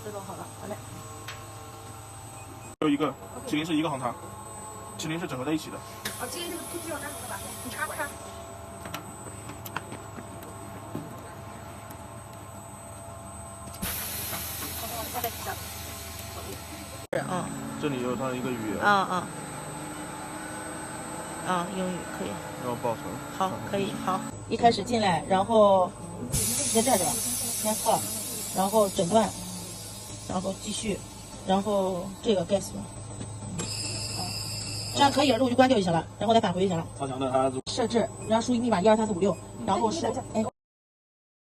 自动好了，好嘞。有一个麒麟是一个行它，麒麟是整合在一起的。哦，麒麟这个不需要单独的吧？你插不插？嗯，这里有它的一个语言。英语可以。然后保存。好，可以，好。一开始进来，然后在这儿对吧？先放，然后诊断，然后继续，然后这个 guess 这样可以了，之后就关掉就行了，然后再返回就行了。超强的它设置，然后输入密码1234566，然后是哎。